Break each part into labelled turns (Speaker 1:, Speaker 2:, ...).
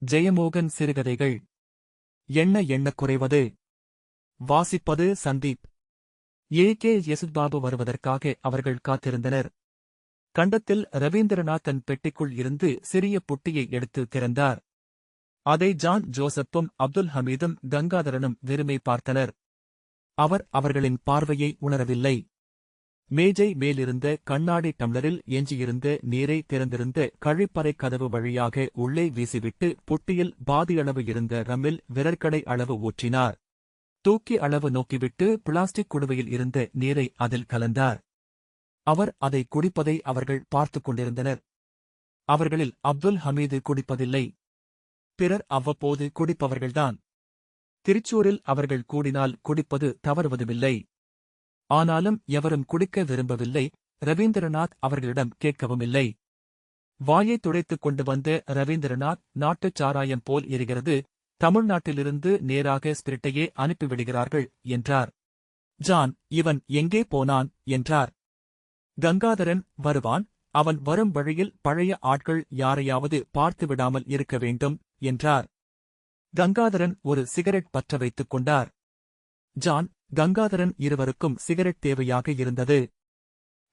Speaker 1: ஜெயமோகன் சிறுகதைகள். எண்ண குறைவது. வாசிப்பது சந்தீப். ஏ.கே. யசுபாபு வருவதற்காக அவர்கள் காத்திருந்தனர். கண்டத்தில் ரவீந்திரநாத் தன் பெட்டிக்குள் இருந்து சிறிய புட்டியை எடுத்து திறந்தார். அதை ஜான் ஜோசப்பும் அப்துல் ஹமீதும் கங்காதரனும் வெறுமை பார்த்தனர். அவர் அவர்களின் பார்வையை உணரவில்லை. மேஜை மேலிருந்த கண்ணாடி டம்ளரில் எஞ்சியிருந்த நீரை திறந்திருந்த கழிப்பறை கதவு வழியாக உள்ளே வீசிவிட்டு புட்டியில் பாதியளவு இருந்த ரம்மில் விரற்கடை அளவு ஊற்றினார். தூக்கி அளவு நோக்கிவிட்டு பிளாஸ்டிக் குடுவையில் இருந்த நீரை அதில் கலந்தார். அவர் அதை குடிப்பதை அவர்கள் பார்த்துக் கொண்டிருந்தனர். அவர்களில் அப்துல் ஹமீது குடிப்பதில்லை. பிறர் அவ்வப்போது குடிப்பவர்கள்தான். திருச்சூரில் அவர்கள் கூடினால் குடிப்பது தவறுவதுமில்லை. ஆனாலும் எவரும் குடிக்க விரும்பவில்லை. ரவீந்திரநாத் அவர்களிடம் கேட்கவுமில்லை. வாயை துடைத்துக் கொண்டு வந்த ரவீந்திரநாத், நாட்டுச் சாராயம் போல் எரிகிறது, தமிழ்நாட்டிலிருந்து நேராக ஸ்பிரிட்டையே அனுப்பிவிடுகிறார்கள் என்றார். ஜான், இவன் எங்கே போனான் என்றார். கங்காதரன், வருவான், அவன் வரும் வழியில் பழைய ஆட்கள் யாரையாவது பார்த்துவிடாமல் இருக்க வேண்டும் என்றார். கங்காதரன் ஒரு சிகரெட் பற்ற வைத்துக் கொண்டார். ஜான், கங்காதரன் இருவருக்கும் சிகரெட் தேவையாக இருந்தது.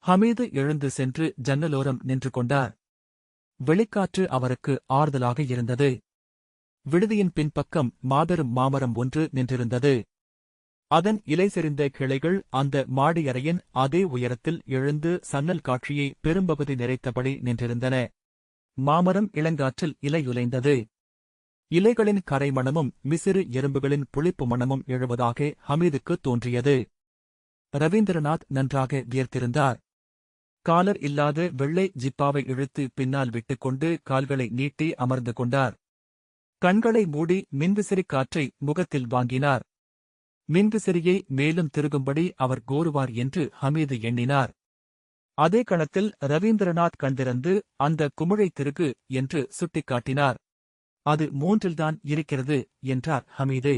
Speaker 1: ஹமீது எழுந்து சென்று ஜன்னலோரம் நின்று கொண்டார். வெளிக்காற்று அவருக்கு ஆறுதலாக இருந்தது. விடுதியின் பின்பக்கம் மாபெரும் மாமரம் ஒன்று நின்றிருந்தது. அதன் இலை செறிந்த கிளைகள் அந்த மாடியறையின் அதே உயரத்தில் எழுந்து சன்னல் காட்சியை பெரும்பகுதி நிறைத்தபடி நின்றிருந்தன. மாமரம் இளங்காற்றில் இலையுலைந்தது. இலைகளின் கரைமணமும் மிசிறு எறும்புகளின் புளிப்பு மணமும் எழுவதாக ஹமீதுக்கு தோன்றியது. ரவீந்திரநாத் நன்றாக வியர்த்திருந்தார். காலர் இல்லாத வெள்ளை ஜிப்பாவை இழுத்து பின்னால் விட்டுக்கொண்டு கால்களை நீட்டி அமர்ந்து கொண்டார். கண்களை மூடி மின்விசிறிக் காற்றை முகத்தில் வாங்கினார். மின்விசிறியை மேலும் திருகும்படி அவர் கோருவார் என்று ஹமீது எண்ணினார். அதே கணத்தில் ரவீந்திரநாத் கண்டிருந்து அந்த குமிழை திருகு என்று சுட்டிக்காட்டினார். அது 3ல்தான் இருக்கிறது என்றார் ஹமீது.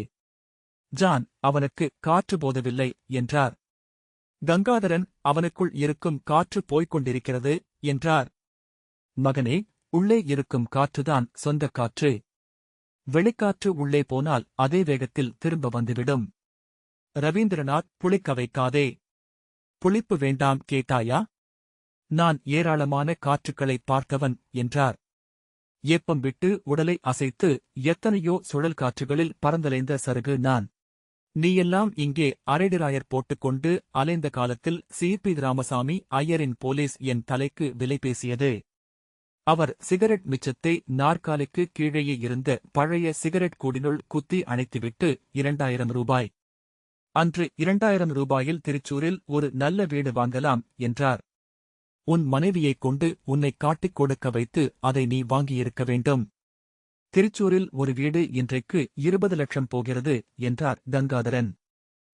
Speaker 1: ஜான், அவனுக்கு காற்று போதவில்லை என்றார். கங்காதரன், அவனுக்குள் இருக்கும் காற்று போய்க் கொண்டிருக்கிறது என்றார். மகனே, உள்ளே இருக்கும் காற்றுதான் சொந்தக் காற்று. வெளிக்காற்று உள்ளே போனால் அதே வேகத்தில் திரும்ப வந்துவிடும். ரவீந்திரநாத், புளிக்க வைக்காதே. புளிப்பு வேண்டாம் கேட்டாயா? நான் ஏராளமான காற்றுக்களை பார்த்தவன் என்றார். ஏப்பம் விட்டு உடலை அசைத்து எத்தனையோ சுழல் காற்றுகளில் பறந்தலைந்த சருகு நான். நீயெல்லாம் இங்கே அரைடிராயர் போட்டுக்கொண்டு அலைந்த காலத்தில் சி.பி. ராமசாமி ஐயரின் போலீஸ் என் தலைக்கு விலை பேசியது. அவர் சிகரெட் மிச்சத்தை நாற்காலிக்கு கீழேயே இருந்த பழைய சிகரெட் கூடினுள் குத்தி அணைத்துவிட்டு 2000 ரூபாய். அன்று 2000 ரூபாயில் திருச்சூரில் ஒரு நல்ல வீடு வாங்கலாம் என்றார். உன் மனைவியைக் கொண்டு உன்னை காட்டிக் கொடுக்க வைத்து அதை நீ வாங்கியிருக்க வேண்டும். திருச்சூரில் ஒரு வீடு இன்றைக்கு 20 லட்சம் போகிறது என்றார் கங்காதரன்.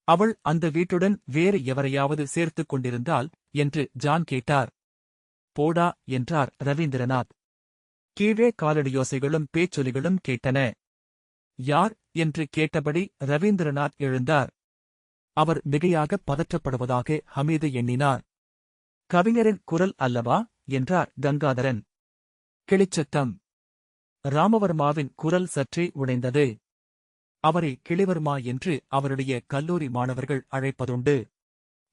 Speaker 1: அவள் அந்த வீட்டுடன் வேறு எவரையாவது சேர்த்துக் கொண்டிருந்தால் என்று ஜான் கேட்டார். போடா என்றார் ரவீந்திரநாத். கீழே காலடியோசைகளும் பேச்சொலிகளும் கேட்டன. யார் என்று கேட்டபடி ரவீந்திரநாத் எழுந்தார். அவர் மிகையாக பதற்றப்படுவதாக ஹமீது எண்ணினார். கவிஞரின் குரல் அல்லவா என்றார் கங்காதரன். கிளிச்சத்தம். ராமவர்மாவின் குரல் சற்றே உடைந்தது. அவரை கிளிவர்மா என்று அவருடைய கல்லூரி மாணவர்கள் அழைப்பதுண்டு.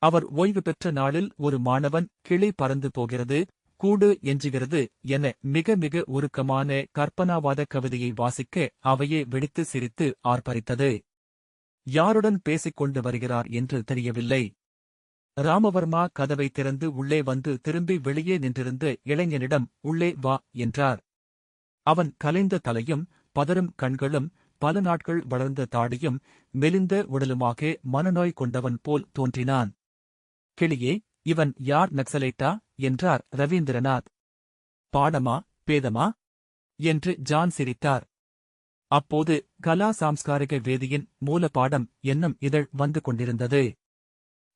Speaker 1: அவர் ஓய்வு பெற்ற நாளில் ஒரு மாணவன் கிளி பறந்து போகிறது, கூடு எஞ்சுகிறது என மிக மிக உருக்கமான கற்பனாவாத கவிதையை வாசிக்க அவையே வெடித்து சிரித்து ஆர்ப்பரித்தது. யாருடன் பேசிக்கொண்டு வருகிறார் என்று தெரியவில்லை. ராமவர்மா கதவை திறந்து உள்ளே வந்து திரும்பி வெளியே நின்றிருந்த இளைஞனிடம் உள்ளே வா என்றார். அவன் கலைந்த தலையும் பதரும் கண்களும் பல நாட்கள் வளர்ந்த தாடியும் மெலிந்த உடலுமாக மனநோய் கொண்டவன் போல் தோன்றினான். கிளியே, இவன் யார், நக்சலைட்டா என்றார் ரவீந்திரநாத். பாடமா பேதமா என்று ஜான் சிரித்தார். அப்போது கலா சாம்ஸ்காரிக வேதியின் மூலப்பாடம் என்னும் இதழ் வந்து கொண்டிருந்தது.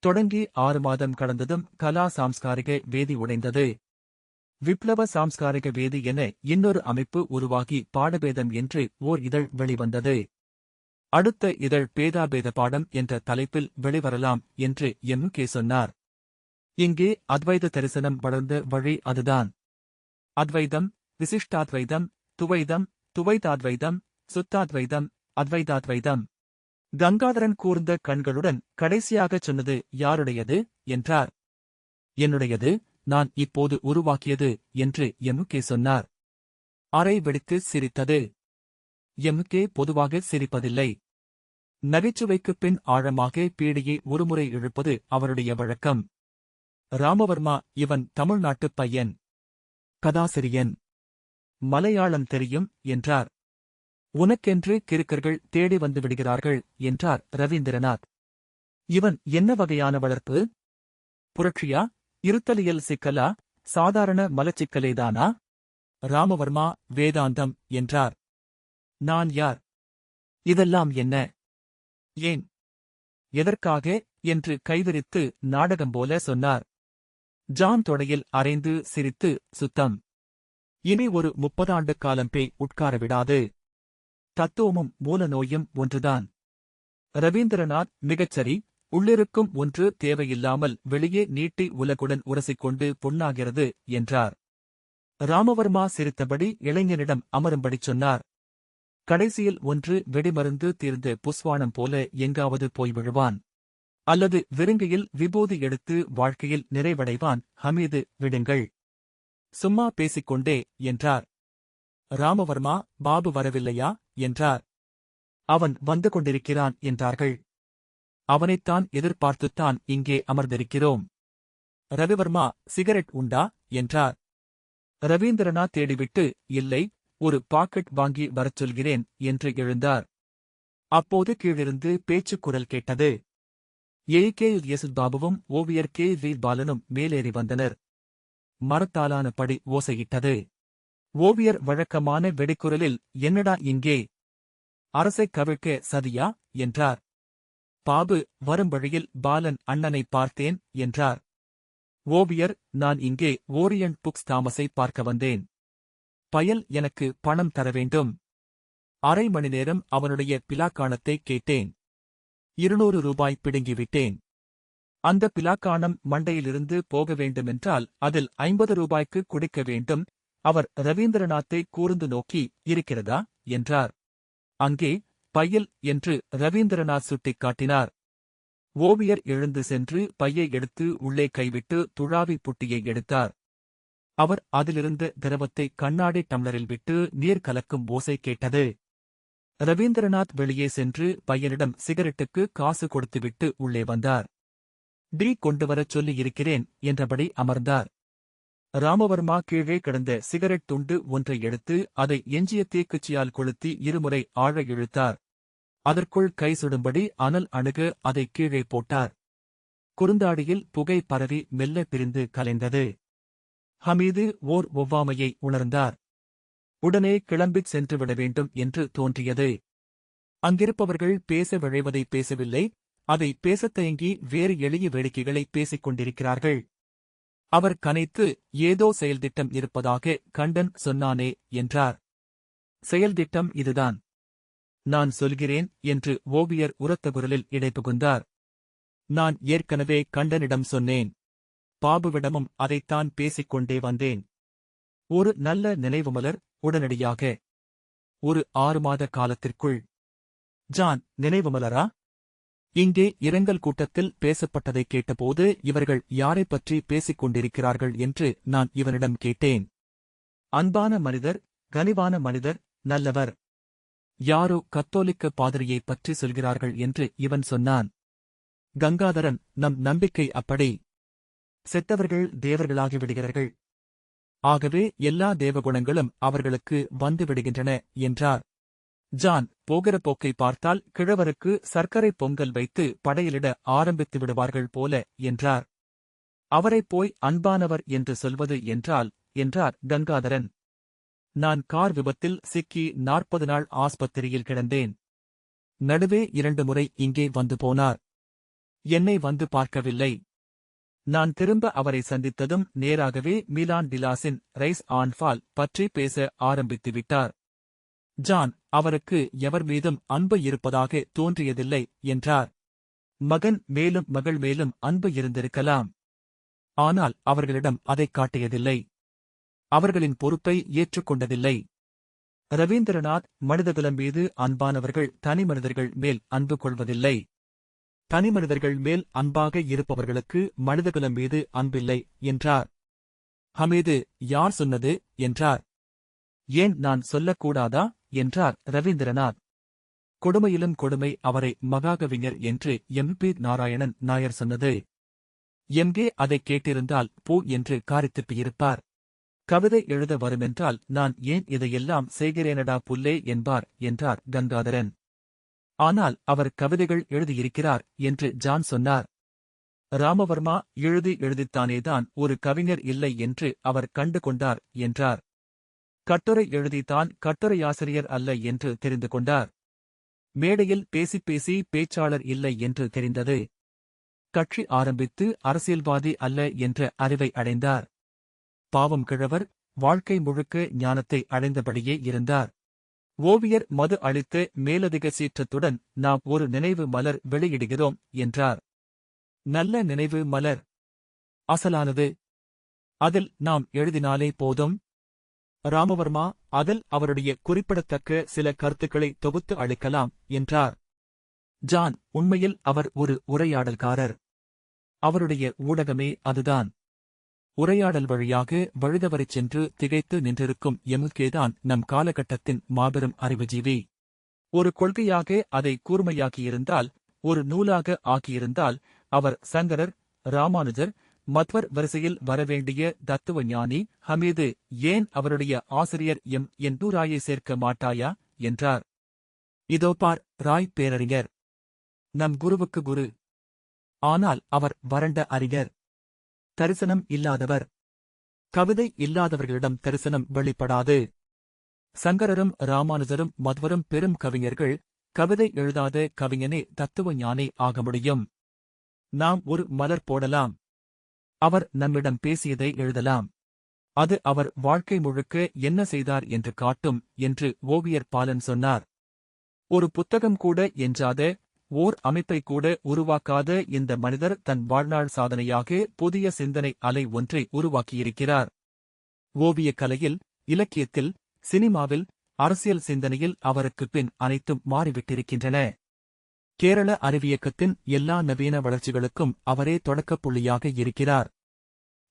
Speaker 1: தொடங்கி 6 மாதம் கடந்ததும் கலா சாம்ஸ்காரிக வேதி உடைந்தது. விப்ளவ சாம்ஸ்காரிக வேதி என இன்னொரு அமைப்பு உருவாகி பாடபேதம் என்று ஓர் இதழ் வெளிவந்தது. அடுத்த இதழ் பேதாபேத பாடம் என்ற தலைப்பில் வெளிவரலாம் என்று எம்.கே. சொன்னார். இங்கே அத்வைத தரிசனம் வளர்ந்த வழி அதுதான். அத்வைதம், விசிஷ்டாத்வைதம், துவைதம், துவைதாத்வைதம், சுத்தாத்வைதம், அத்வைதாத்வைதம். கங்காதரன் கூர்ந்த கண்களுடன் கடைசியாகச் சொன்னது யாருடையது என்றார். என்னுடையது, நான் இப்போது உருவாக்கியது என்று எம்கே சொன்னார். அறை வெடித்து சிரித்தது. எம்கே பொதுவாக சிரிப்பதில்லை. நகைச்சுவைக்குப் பின் ஆழமாக பீடியை ஒருமுறை இழுப்பது அவருடைய வழக்கம். ராமவர்மா, இவன் தமிழ்நாட்டுப் பையன். கதாசிரியன். மலையாளம் தெரியும் என்றார். உனக்கென்று கிறுக்கர்கள் தேடி வந்து விடுகிறார்கள் என்றார் ரவீந்திரநாத். இவன் என்ன வகையான வளர்ப்பு? புரட்சியா, இருத்தலியல் சிக்கலா, சாதாரண மலச்சிக்கலேதானா? ராமவர்மா வேதாந்தம் என்றார். நான் யார்? இதெல்லாம் என்ன? ஏன்? எதற்காக என்று கைவிரித்து நாடகம் போல சொன்னார். ஜான் தொடையில் அரைந்து சிரித்து, சுத்தம். இனி ஒரு 30 ஆண்டு காலம் பேய் உட்கார விடாது. தத்துவமும் மூல நோயும் ஒன்றுதான். ரவீந்திரநாத், மிகச்சரி, உள்ளிருக்கும் ஒன்று தேவையில்லாமல் வெளியே நீட்டி உலகுடன் உரசிக்கொண்டு புண்ணாகிறது என்றார். ராமவர்மா சிரித்தபடி இளைஞனிடம் அமரும்படி சொன்னார். கடைசியில் ஒன்று வெடிமருந்து தீர்ந்த புஸ்வானம் போல எங்காவது போய் விழுவான். அல்லது விருங்கையில் விபூதி எடுத்து வாழ்க்கையில் நிறைவடைவான். ஹமீது, விடுங்கள். சும்மா பேசிக்கொண்டே என்றார். ராமவர்மா, பாபு வரவில்லையா என்றார். அவன் வந்து கொண்டிருக்கிறான் என்றார்கள். அவனைத்தான் எதிர்பார்த்துத்தான் இங்கே அமர்ந்திருக்கிறோம். ரவிவர்மா, சிகரெட் உண்டா என்றார். ரவீந்திரநாத் தேடிவிட்டு, இல்லை, ஒரு பாக்கெட் வாங்கி வரச் சொல்கிறேன் என்று எழுந்தார். அப்போது கீழிருந்து பேச்சுக் குரல் கேட்டது. கே யேசுபாபுவும் ஓவியர் கே வி பாலனும் மேலேறி வந்தனர். மரத்தாலான படி ஓசையிட்டது. ஓவியர் வழக்கமான வெடிக்குரலில், என்னடா இங்கே? அரசைக் கவிழ்க்க சதியா என்றார். பாபு, வரும் வழியில் பாலன் அண்ணனை பார்த்தேன் என்றார். ஓவியர், நான் இங்கே ஓரியண்ட் புக்ஸ் தாமஸை பார்க்க வந்தேன். பயல் எனக்கு பணம் தர வேண்டும். அரை மணி நேரம் அவனுடைய பிலாக்காணத்தை கேட்டேன். 200 ரூபாய் பிடுங்கிவிட்டேன். அந்த பிலாக்காணம் மண்டையிலிருந்து போக வேண்டுமென்றால் அதில் 50 ரூபாய்க்கு குடிக்க வேண்டும். அவர் ரவீந்திரநாத்தை கூர்ந்து நோக்கி, இருக்கிறதா என்றார். அங்கே, பையில் என்று ரவீந்திரநாத் சுட்டிக் காட்டினார். ஓவியர் எழுந்து சென்று பையை எடுத்து உள்ளே கைவிட்டு துழாவி புட்டியை எடுத்தார். அவர் அதிலிருந்த திரவத்தை கண்ணாடி டம்ளரில் விட்டு நீர் கலக்கும் ஓசை கேட்டது. ரவீந்திரநாத் வெளியே சென்று பையனிடம் சிகரெட்டுக்கு காசு கொடுத்துவிட்டு உள்ளே வந்தார். டீ கொண்டுவரச் சொல்லியிருக்கிறேன் என்றபடி அமர்ந்தார். ராமவர்மா கீழே கிடந்த சிகரெட் துண்டு ஒன்றை எடுத்து அதை எஞ்சிய தீக்குச்சியால் கொளுத்தி இருமுறை ஆழ இழுத்தார். அதற்குள் கை சுடும்படி அனல் அணுக அதை கீழே போட்டார். குறுந்தாடியில் புகை பரவி மெல்ல பிரிந்து கலைந்தது. ஹமீது ஓர் ஒவ்வாமையை உணர்ந்தார். உடனே கிளம்பிச் சென்றுவிட வேண்டும் என்று தோன்றியது. அங்கிருப்பவர்கள் பேச விழைவதை பேசவில்லை, அதை பேசத் தயங்கி வேறு எளிய வேடிக்கைகளை பேசிக் கொண்டிருக்கிறார்கள். அவர் கனைத்து, ஏதோ செயல்திட்டம் இருப்பதாக கண்டன் சொன்னானே என்றார். செயல்திட்டம் இதுதான். நான் சொல்கிறேன் என்று ஓவியர் உரத்த குரலில் இடைபுகுந்தார். நான் ஏற்கனவே கண்டனிடம் சொன்னேன். பாபுவிடமும் அதைத்தான் பேசிக்கொண்டே வந்தேன். ஒரு நல்ல நினைவுமலர், உடனடியாக. ஒரு 6 மாத காலத்திற்குள். ஜான், நினைவுமலரா? இங்கே இரங்கல் கூட்டத்தில் பேசப்பட்டதைக் கேட்டபோது இவர்கள் யாரைப் பற்றி பேசிக் கொண்டிருக்கிறார்கள் என்று நான் இவனிடம் கேட்டேன். அன்பான மனிதர், கனிவான மனிதர், நல்லவர். யாரோ கத்தோலிக்க பாதிரியைப் பற்றி சொல்கிறார்கள் என்று இவன் சொன்னான். கங்காதரன், நம் நம்பிக்கை அப்படி. செத்தவர்கள் தேவர்களாகிவிடுகிறார்கள். ஆகவே எல்லா தேவகுணங்களும் அவர்களுக்கு வந்துவிடுகின்றன என்றார். ஜான், போகிற போக்கை பார்த்தால் கிழவருக்கு சர்க்கரை பொங்கல் வைத்து படையலிட ஆரம்பித்து விடுவார்கள் போல என்றார். அவரைப் போய் அன்பானவர் என்று சொல்வது என்றார் கங்காதரன். நான் கார் விபத்தில் சிக்கி 40 நாள் ஆஸ்பத்திரியில் கிடந்தேன். நடுவே 2 முறை இங்கே வந்து போனார். என்னை வந்து பார்க்கவில்லை. நான் திரும்ப அவரை சந்தித்ததும் நேராகவே மீலான் டிலாஸின் ரைஸ் ஆன் ஃபால் பற்றி பேச ஆரம்பித்து விட்டார். ஜான், அவருக்கு எவர் மீதும் அன்பு இருப்பதாக தோன்றியதில்லை என்றார். மகன் மேலும் மகள் மேலும் அன்பு இருந்திருக்கலாம். ஆனால் அவர்களிடம் அதைக் காட்டியதில்லை. அவர்களின் பொறுப்பை ஏற்றுக்கொண்டதில்லை. ரவீந்திரநாத், மனிதகுலம் மீது அன்பானவர்கள் தனிமனிதர்கள் மேல் அன்பு கொள்வதில்லை. தனிமனிதர்கள் மேல் அன்பாக இருப்பவர்களுக்கு மனிதகுலம் மீது அன்பில்லை என்றார். ஹமீது, யார் சொன்னது என்றார். ஏன் நான் சொல்லக்கூடாதா என்றார் ரவீந்திரநாத். கொடுமையிலும் கொடுமை அவரை மகாகவிஞர் என்று எம்.பி. நாராயணன் நாயர் சொன்னது. எங்கே அதைக் கேட்டிருந்தால் பூ என்று காரித்துப்பியிருப்பார். கவிதை எழுத வருமென்றால் நான் ஏன் இதையெல்லாம் செய்கிறேனடா புல்லே என்பார் என்றார் கங்காதரன். ஆனால் அவர் கவிதைகள் எழுதியிருக்கிறார் என்று ஜான் சொன்னார். ராமவர்மா எழுதித்தானேதான் ஒரு கவிஞர் இல்லை என்று அவர் கண்டு கொண்டார் என்றார். கட்டுரை எழுதித்தான் கட்டுரையாசிரியர் அல்ல என்று தெரிந்து கொண்டார். மேடையில் பேசி பேச்சாளர் இல்லை என்று தெரிந்தது. கட்சி ஆரம்பித்து அரசியல்வாதி அல்ல என்ற அறிவை அடைந்தார். பாவம் கிழவர், வாழ்க்கை முழுக்க ஞானத்தை அடைந்தபடியே இருந்தார். ஓவியர் மது அளித்த மேலதிக சீற்றத்துடன் நாம் ஒரு நினைவு மலர் வெளியிடுகிறோம் என்றார். நல்ல நினைவு மலர். அசலானது. அதில் நாம் எழுதினாலே போதும். ராமவர்மா, அதில் அவருடைய குறிப்பிடத்தக்க சில கருத்துக்களை தொகுத்து அளிக்கலாம் என்றார். ஜான், உண்மையில் அவர் ஒரு உரையாடல்காரர். அவருடைய ஊடகமே அதுதான். உரையாடல் வழியாக வழிதவறிச் சென்று திகைத்து நின்றிருக்கும் எமுகேதான் நம் காலகட்டத்தின் மாபெரும் அறிவுஜீவி. ஒரு கொள்கையாக அதை கூர்மையாக்கியிருந்தால், ஒரு நூலாக ஆக்கியிருந்தால், அவர் சங்கரர், ராமானுஜர், மத்வர் வரிசையில் வரவேண்டிய தத்துவ ஞானி. ஹமீது, ஏன் அவருடைய ஆசிரியர் என் ராயை சேர்க்க மாட்டாயா என்றார். இதோ பார், ராய் பேரறிஞர், நம் குருவுக்கு குரு. ஆனால் அவர் வறண்ட அறிஞர், தரிசனம் இல்லாதவர். கவிதை இல்லாதவர்களிடம் தரிசனம் வெளிப்படாது. சங்கரரும் ராமானுஜரும் மத்வரும் பெரும் கவிஞர்கள். கவிதை எழுதாத கவிஞனே தத்துவ ஞானி ஆக முடியும். நாம் ஒரு மலர் போடலாம். அவர் நம்மிடம் பேசியதை எழுதலாம். அது அவர் வாழ்க்கை முழுக்க என்ன செய்தார் என்று காட்டும் என்று ஓவியர் பாலன் சொன்னார். ஒரு புத்தகம் கூட எஞ்சாத, ஓர் அமைப்பை கூட உருவாக்காத இந்த மனிதர் தன் வாழ்நாள் சாதனையாக புதிய சிந்தனை அலை ஒன்றை உருவாக்கியிருக்கிறார். ஓவியக் கலையில், இலக்கியத்தில், சினிமாவில், அரசியல் சிந்தனையில் அவருக்குப் பின் அனைத்தும் மாறிவிட்டிருக்கின்றன. கேரள அறிவியக்கத்தின் எல்லா நவீன வளர்ச்சிகளுக்கும் அவரே தொடக்கப் புள்ளியாக இருக்கிறார்.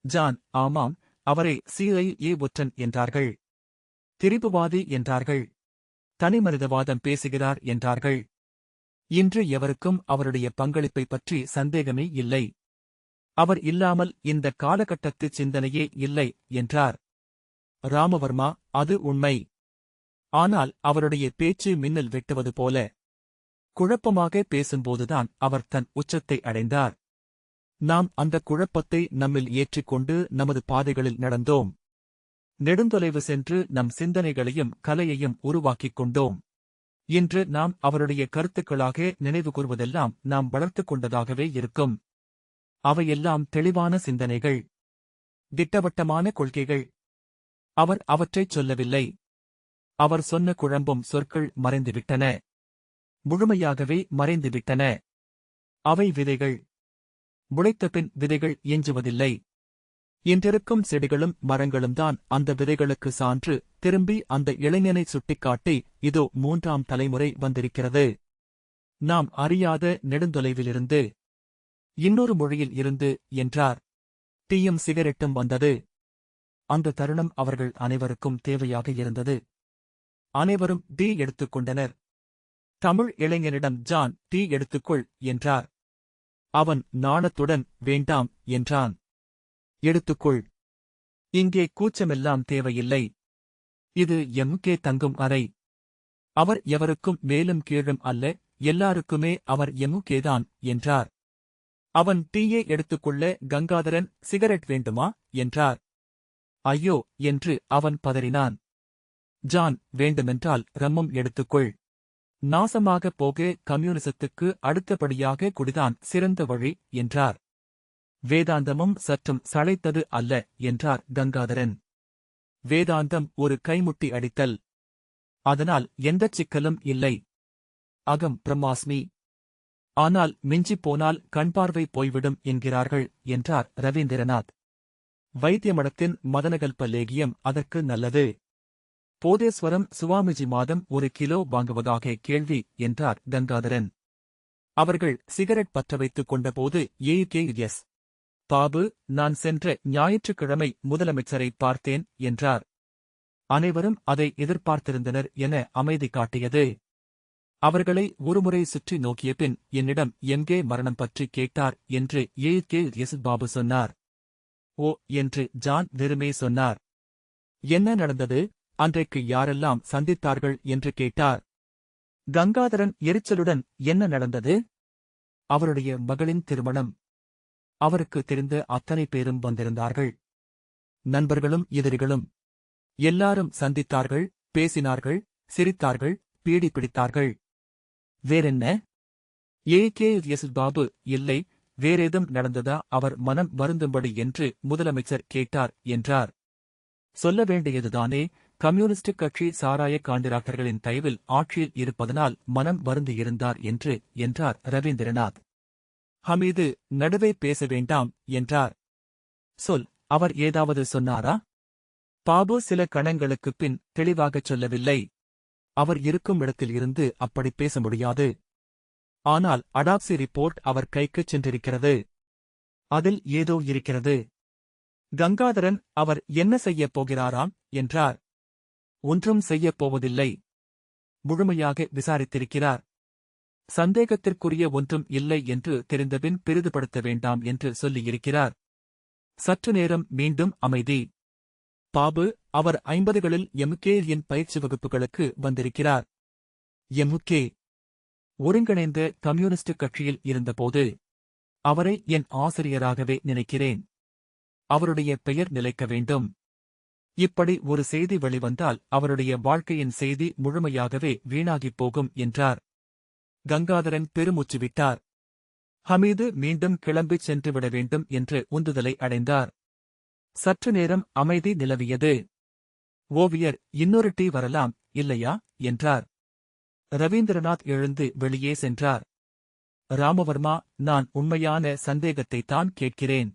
Speaker 1: ஜான், ஆமாம், அவரை CIA ஒற்றன் என்றார்கள். திரிபுவாதி என்றார்கள். தனிமனிதவாதம் பேசுகிறார் என்றார்கள். இன்று எவருக்கும் அவருடைய பங்களிப்பை பற்றி சந்தேகமே இல்லை. அவர் இல்லாமல் இந்த காலகட்டத்து சிந்தனையே இல்லை என்றார். ராமவர்மா, அது உண்மை. ஆனால் அவருடைய பேச்சு மின்னல் வெட்டுவது போல. குழப்பமாக பேசும்போதுதான் அவர் தன் உச்சத்தை அடைந்தார். நாம் அந்த குழப்பத்தை நம்மில் ஏற்றிக்கொண்டு நமது பாதைகளில் நடந்தோம். நெடுந்தொலைவு சென்று நம் சிந்தனைகளையும் கலையையும் உருவாக்கிக் கொண்டோம். இன்று நாம் அவருடைய கருத்துக்களாக நினைவு கூர்வதெல்லாம் நாம் வளர்த்துக் கொண்டதாகவே இருக்கும். அவையெல்லாம் தெளிவான சிந்தனைகள், திட்டவட்டமான கொள்கைகள். அவர் அவற்றைச் சொல்லவில்லை. அவர் சொன்ன குழம்பும் சொற்கள் மறைந்துவிட்டன. முழுமையாகவே மறைந்துவிட்டன. அவை விதைகள். முளைத்தபின் விதைகள் எஞ்சுவதில்லை. இன்றிருக்கும் செடிகளும் மரங்களும்தான் அந்த விதைகளுக்கு சான்று. திரும்பி அந்த இளைஞனை சுட்டிக்காட்டி, இதோ 3ஆம் தலைமுறை வந்திருக்கிறது. நாம் அறியாத நெடுந்தொலைவிலிருந்து, இன்னொரு மொழியில் இருந்து என்றார். டீயும் சிகரெட்டும் வந்தது. அந்த தருணம் அவர்கள் அனைவருக்கும் தேவையாக இருந்தது. அனைவரும் டீ எடுத்துக்கொண்டனர். தமிழ் இளைஞனிடம் ஜான், டீ எடுத்துக்கொள் என்றார். அவன் நாணத்துடன் வேண்டாம் என்றான். எடுத்துக்கொள். இங்கே கூச்சமெல்லாம் தேவையில்லை. இது எம்.கே. தங்கும் அறை. அவர் எவருக்கும் மேலும் கீழும் அல்ல, எல்லாருக்குமே அவர் எம்.கே.தான் என்றார். அவன் டீயை எடுத்துக்கொள்ள கங்காதரன், சிகரெட் வேண்டுமா என்றார். ஐயோ என்று அவன் பதறினான். ஜான், வேண்டுமென்றால் ரம்மும் எடுத்துக்கொள். நாசமாகப் போக கம்யூனிசத்துக்கு அடுத்தபடியாக குடிதான் சிறந்த வழி என்றார். வேதாந்தமும் சற்றும் சளைத்தது அல்ல என்றார் கங்காதரன். வேதாந்தம் ஒரு கைமுட்டி அடித்தல். அதனால் எந்தச் சிக்கலும் இல்லை. அகம் பிரம்மாஸ்மி. ஆனால் மிஞ்சிப் போனால் கண்பார்வை போய்விடும் என்கிறார்கள் என்றார் ரவீந்திரநாத். வைத்தியமடத்தின் மதனகல்ப லேகியம் அதற்கு நல்லது. போதேஸ்வரம் சுவாமிஜி மாதம் 1 கிலோ வாங்குவதாக கேள்வி என்றார் கங்காதரன். அவர்கள் சிகரெட் பற்ற வைத்துக் கொண்டபோது ஏயுகேஎஸ் பாபு, நான் சென்ற ஞாயிற்றுக்கிழமை முதலமைச்சரை பார்த்தேன் என்றார். அனைவரும் அதை எதிர்பார்த்திருந்தனர் என அமைதி காட்டியது. அவர்களை ஒருமுறை சுற்றி நோக்கிய பின் என்னிடம் எங்கே மரணம் பற்றி கேட்டார் என்று ஏயுகேஎஸ் பாபு சொன்னார். ஓ என்று ஜான் வெறுமே சொன்னார். என்ன நடந்தது, அன்றைக்கு யாரெல்லாம் சந்தித்தார்கள் என்று கேட்டார். கங்காதரன் எரிச்சலுடன் என்ன நடந்தது? அவருடைய மகளின் திருமணம். அவருக்கு தெரிந்த அத்தனை பேரும் வந்திருந்தார்கள். நண்பர்களும் எதிரிகளும். எல்லாரும் சந்தித்தார்கள், பேசினார்கள், சிரித்தார்கள், பீடி பிடித்தார்கள். வேறென்ன? ஏகேஎஸ் பாபு, இல்லை, வேறேதும் நடந்ததா அவர் மனம் வருந்தும்படி என்று முதலமைச்சர் கேட்டார் என்றார். சொல்ல வேண்டியதுதானே, கம்யூனிஸ்ட் கட்சி சாராய காண்டிராக்டர்களின் தயவில் ஆட்சியில் இருப்பதனால் மனம் வருந்தியிருந்தார் என்றார் ரவீந்திரநாத். ஹமீது நடுவே பேச வேண்டாம் என்றார். சொல், அவர் ஏதாவது சொன்னாரா? பாபு சில கணங்களுக்குப் பின் தெளிவாகச் சொல்லவில்லை. அவர் இருக்கும் இடத்தில் இருந்து அப்படி பேச முடியாது. ஆனால் அடாப்சி ரிப்போர்ட் அவர் கைக்குச் சென்றிருக்கிறது. அதில் ஏதோ இருக்கிறது. கங்காதரன், அவர் என்ன செய்யப் போகிறாராம் என்றார். ஒன்றும் செய்யப் போவதில்லை. முழுமையாக விசாரித்திருக்கிறார். சந்தேகத்திற்குரிய ஒன்றும் இல்லை என்று தெரிந்தபின் பெரிதுபடுத்த வேண்டாம் என்று சொல்லியிருக்கிறார். சற்று நேரம் மீண்டும் அமைதி. பாபு, அவர் 50களில் எம்கேயின் பயிற்சி வகுப்புகளுக்கு வந்திருக்கிறார். எம்கே ஒருங்கிணைந்த கம்யூனிஸ்ட் கட்சியில் இருந்தபோது அவரை என் ஆசிரியராகவே நினைக்கிறேன். அவருடைய பெயர் நிலைக்க வேண்டும். இப்படி ஒரு செய்தி வெளிவந்தால் அவருடைய வாழ்க்கையின் செய்தி முழுமையாகவே வீணாகிப் போகும் என்றார். கங்காதரன் பெருமூச்சு விட்டார். ஹமீது மீண்டும் கிளம்பிச் சென்றுவிட வேண்டும் என்று உந்துதலை அடைந்தார். சற்று நேரம் அமைதி நிலவியது. ஓவியர், இன்னொரு டீ வரலாம் இல்லையா என்றார். ரவீந்திரநாத் எழுந்து வெளியே சென்றார். ராமவர்மா, நான் உண்மையான சந்தேகத்தைத்தான் கேட்கிறேன்.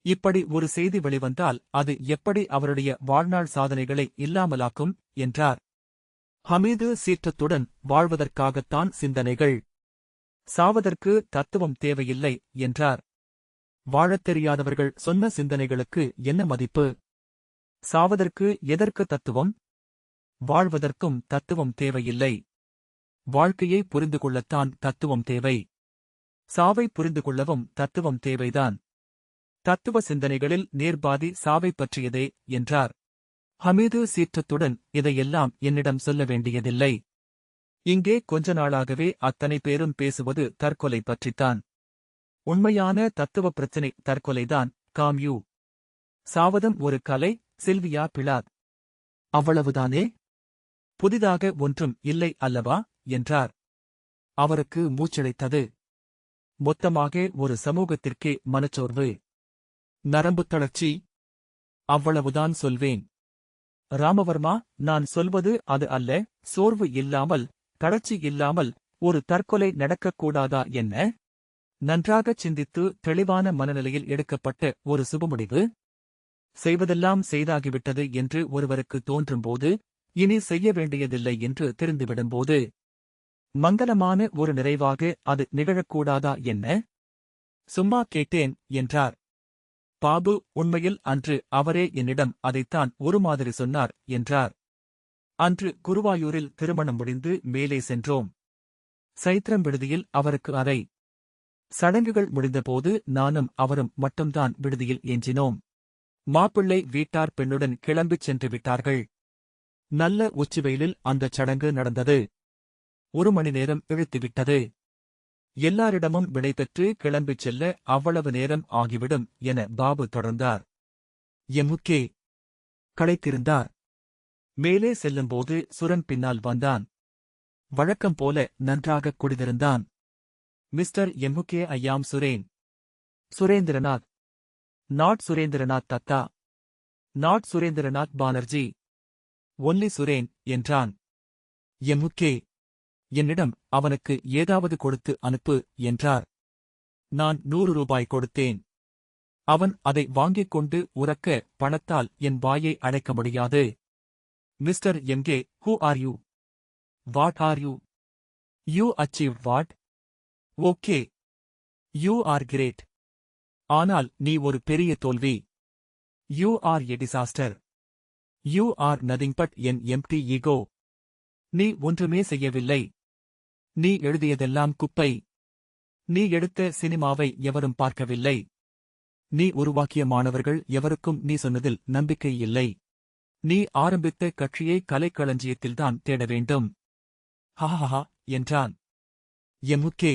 Speaker 1: இப்படி ஒரு செய்தி வெளிவந்தால் அது எப்படி அவருடைய வாழ்நாள் சாதனைகளை இல்லாமலாக்கும் என்றார். ஹமீது சீற்றத்துடன், வாழ்வதற்காகத்தான் சிந்தனைகள், சாவதற்கு தத்துவம் தேவையில்லை என்றார். வாழத் தெரியாதவர்கள் சொன்ன சிந்தனைகளுக்கு என்ன மதிப்பு? சாவதற்கு எதற்கு தத்துவம்? வாழ்வதற்கும் தத்துவம் தேவையில்லை. வாழ்க்கையை புரிந்து கொள்ளத்தான் தத்துவம் தேவை. சாவை புரிந்து கொள்ளவும் தத்துவம் தேவைதான். தத்துவ சிந்தனைகளில் நேர்பாதி சாவை பற்றியதே என்றார். ஹமீது சீற்றத்துடன், இதையெல்லாம் என்னிடம் சொல்ல வேண்டியதில்லை. இங்கே கொஞ்ச நாளாகவே அத்தனை பேரும் பேசுவது தற்கொலை பற்றித்தான். உண்மையான தத்துவ பிரச்சினை தற்கொலைதான். காம்யூ சாவதும் ஒரு கலை. Sylvia Plath. அவ்வளவுதானே? புதிதாக ஒன்றும் இல்லை அல்லவா என்றார். அவருக்கு மூச்சடைத்தது. மொத்தமாக ஒரு சமூகத்திற்கே மனச்சோர்வு, நரம்புத் தளர்ச்சி. அவ்வளவுதான் சொல்வேன். ராமவர்மா, நான் சொல்வது அது அல்ல. சோர்வு இல்லாமல், தளர்ச்சி இல்லாமல் ஒரு தற்கொலை நடக்கக்கூடாதா என்ன? நன்றாகச் சிந்தித்து தெளிவான மனநிலையில் எடுக்கப்பட்ட ஒரு சுபமுடிவு. செய்வதெல்லாம் செய்தாகிவிட்டது என்று ஒருவருக்கு தோன்றும்போது, இனி செய்ய வேண்டியதில்லை என்று தெரிந்துவிடும்போது, மங்கலமான ஒரு நிறைவாக அது நிகழக்கூடாதா என்ன? சும்மா கேட்டேன் என்றார். பாபு, உண்மையில் அன்று அவரே என்னிடம் அதைத்தான் ஒரு மாதிரி சொன்னார் என்றார். அன்று குருவாயூரில் திருமணம் முடிந்து மேலே சென்றோம். சைத்ரம் விடுதியில் அவருக்கு அறை. சடங்குகள் முடிந்தபோது நானும் அவரும் மட்டும்தான் விடுதியில் எஞ்சினோம். மாப்பிள்ளை வீட்டார் பெண்ணுடன் கிளம்பிச் சென்று விட்டார்கள். நல்ல உச்சிவெயிலில் அந்தச் சடங்கு நடந்தது. 1 மணி நேரம் இழுத்துவிட்டது. எல்லாரிடமும் விடைபெற்று கிளம்பிச் செல்ல அவ்வளவு நேரம் ஆகிவிடும் என பாபு தொடர்ந்தார். எம்கே களைத்திருந்தார். மேலே செல்லும்போது சுரன் பின்னால் வந்தான். வழக்கம் போல நன்றாகக் குடிதிருந்தான். Mister MK, I'm Suren. Surendranath. Not Surendranath Datta. Not Surendranath Banerjee. Only Suren என்றான். எம்கே, என்னிடம் அவனுக்கு ஏதாவது கொடுத்து அனுப்பு என்றார். நான் 100 ரூபாய் கொடுத்தேன். அவன் அதை வாங்கிக் கொண்டு உரக்க, பணத்தால் என் வாயை அடைக்க முடியாது. Mister MK, who are you? What are you? You achieved what? Okay. You are great. ஆனால் நீ ஒரு பெரிய தோல்வி. You are a disaster. You are nothing but an empty ego. நீ ஒன்றுமே செய்யவில்லை. நீ எழுதியதெல்லாம் குப்பை. நீ எடுத்த சினிமாவை எவரும் பார்க்கவில்லை. நீ உருவாக்கிய மாணவர்கள் எவருக்கும் நீ சொன்னதில் நம்பிக்கை இல்லை. நீ ஆரம்பித்த கட்சியை கலைக்களஞ்சியத்தில்தான் தேட வேண்டும். ஹஹஹா என்றான். எம்முக்கே,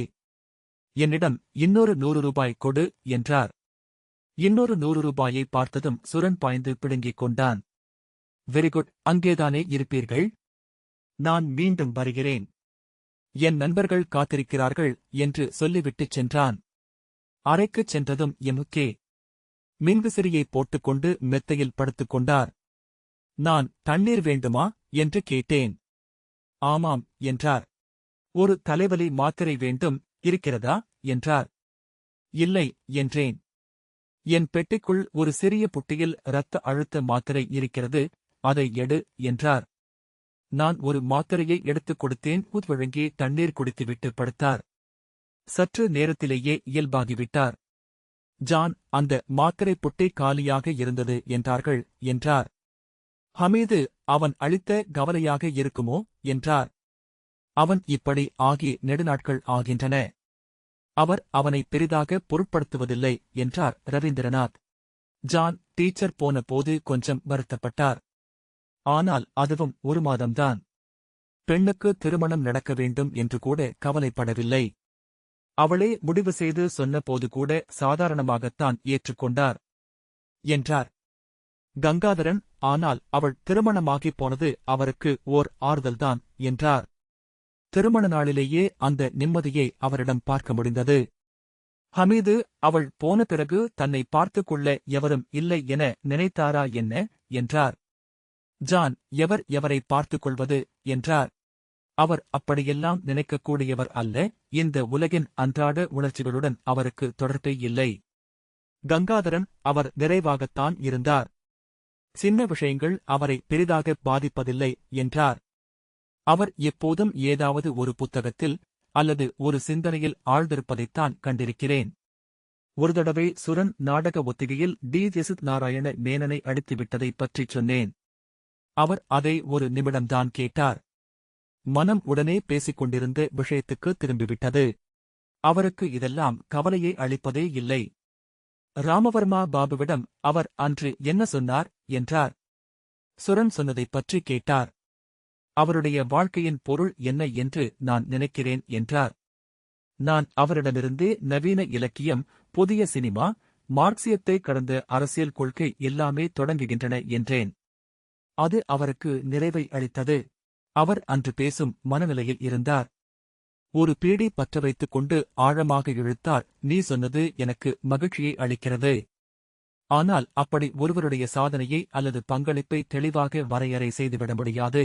Speaker 1: என்னிடம் இன்னொரு 100 ரூபாய் கொடு என்றார். இன்னொரு 100 ரூபாயை பார்த்ததும் சுரன் பாய்ந்து பிடுங்கிக் கொண்டான். வெரி குட், அங்கேதானே இருப்பீர்கள்? நான் மீண்டும் வருகிறேன். என் நண்பர்கள் காத்திருக்கிறார்கள் என்று சொல்லிவிட்டுச் சென்றான். அறைக்குச் சென்றதும் எம்முக்கே மின்விசிறியை போட்டுக்கொண்டு மெத்தையில் படுத்துக் கொண்டார். நான் தண்ணீர் வேண்டுமா என்று கேட்டேன். ஆமாம் என்றார். ஒரு தலைவலி மாத்திரை வேண்டும், இருக்கிறதா என்றார். இல்லை என்றேன். என் பெட்டிக்குள் ஒரு சிறிய புட்டியில் இரத்த அழுத்த மாத்திரை இருக்கிறது, அதை எடு என்றார். நான் ஒரு மாத்திரையை எடுத்துக் கொடுத்தேன். உட்வழங்கி தண்ணீர் குடித்துவிட்டு படுத்தார். சற்று நேரத்திலேயே இயல்பாகிவிட்டார். ஜான், அந்த மாத்திரை புட்டை காலியாக இருந்தது என்றார்கள் என்றார். ஹமீது, அவன் அளித்த கவலையாக இருக்குமோ என்றார். அவன் இப்படி ஆகி நெடுநாட்கள் ஆகின்றன. அவர் அவனை பெரிதாக பொருட்படுத்துவதில்லை என்றார் ரவீந்திரநாத். ஜான் டீச்சர் போன போது கொஞ்சம் வருத்தப்பட்டார். ஆனால் அதுவும் 1 மாதம்தான். பெண்ணுக்கு திருமணம் நடக்க வேண்டும் என்று கூட கவலைப்படவில்லை. அவளே முடிவு செய்து சொன்னபோது கூட சாதாரணமாகத்தான் ஏற்றுக்கொண்டார் என்றார் கங்காதரன். ஆனால் அவள் திருமணமாகிப் போனது அவருக்கு ஓர் ஆறுதல்தான் என்றார். திருமண நாளிலேயே அந்த நிம்மதியை அவரிடம் பார்க்க முடிந்தது. ஹமீது, அவள் போன பிறகு தன்னை பார்த்துக் கொள்ள எவரும் இல்லை என நினைத்தாரா என்ன என்றார். ஜான், எவர் எவரை பார்த்துக் கொள்வது என்றார். அவர் அப்படியெல்லாம் நினைக்கக்கூடியவர் அல்ல. இந்த உலகின் அன்றாட உணர்ச்சிகளுடன் அவருக்கு தொடர்பே இல்லை. கங்காதரன், அவர் நிறைவாகத்தான் இருந்தார். சின்ன விஷயங்கள் அவரை பெரிதாக பாதிப்பதில்லை என்றார். அவர் எப்போதும் ஏதாவது ஒரு புத்தகத்தில் அல்லது ஒரு சிந்தனையில் ஆழ்ந்திருப்பதைத்தான் கண்டிருக்கிறேன். ஒரு தடவை சுரன் நாடக ஒத்திகையில் டி. ஜெசித் நாராயண மேனனை அடித்துவிட்டதைப் பற்றிச் சொன்னேன். அவர் அதை ஒரு நிமிடம்தான் கேட்டார். மனம் உடனே பேசிக் கொண்டிருந்த விஷயத்துக்கு திரும்பிவிட்டது. அவருக்கு இதெல்லாம் கவலையை அளிப்பதே இல்லை. ராமவர்மா பாபுவிடம் அவர் அன்று என்ன சொன்னார் என்றார். சுரன் சொன்னதைப் பற்றி கேட்டார். அவருடைய வாழ்க்கையின் பொருள் என்ன என்று நான் நினைக்கிறேன் என்றார். நான் அவரிடமிருந்தே நவீன இலக்கியம், புதிய சினிமா, மார்க்சியத்தை கடந்த அரசியல் கொள்கை எல்லாமே தொடங்குகின்றன என்றேன். அது அவருக்கு நிறைவை அளித்தது. அவர் அன்று பேசும் மனநிலையில் இருந்தார். ஒரு பீடி பற்ற வைத்துக் கொண்டு ஆழமாக இழுத்தார். நீ சொன்னது எனக்கு மகிழ்ச்சியை அளிக்கிறது. ஆனால் அப்படி ஒருவருடைய சாதனையை அல்லது பங்களிப்பை தெளிவாக வரையறை செய்துவிட முடியாது.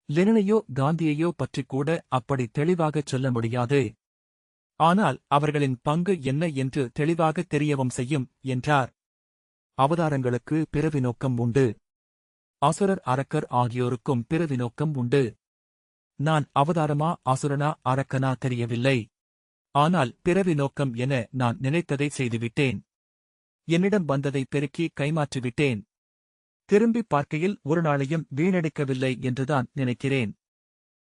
Speaker 1: லெனினையோ காந்தியையோ பற்றிக்கூட அப்படி தெளிவாகச் சொல்ல முடியாது. ஆனால் அவர்களின் பங்கு என்ன என்று தெளிவாக தெரியவும் செய்யும் என்றார். அவதாரங்களுக்கு பிறவி நோக்கம் உண்டு. அசுரர் அரக்கர் ஆகியோருக்கும் பிறவி நோக்கம் உண்டு. நான் அவதாரமா அசுரனா அரக்கனா தெரியவில்லை. ஆனால் பிறவி நோக்கம் என நான் நினைத்ததை செய்துவிட்டேன். என்னிடம் வந்ததை பெருக்கி கைமாற்றிவிட்டேன். திரும்பி பார்க்கையில் ஒரு நாளையும் வீணடிக்கவில்லை என்றுதான் நினைக்கிறேன்.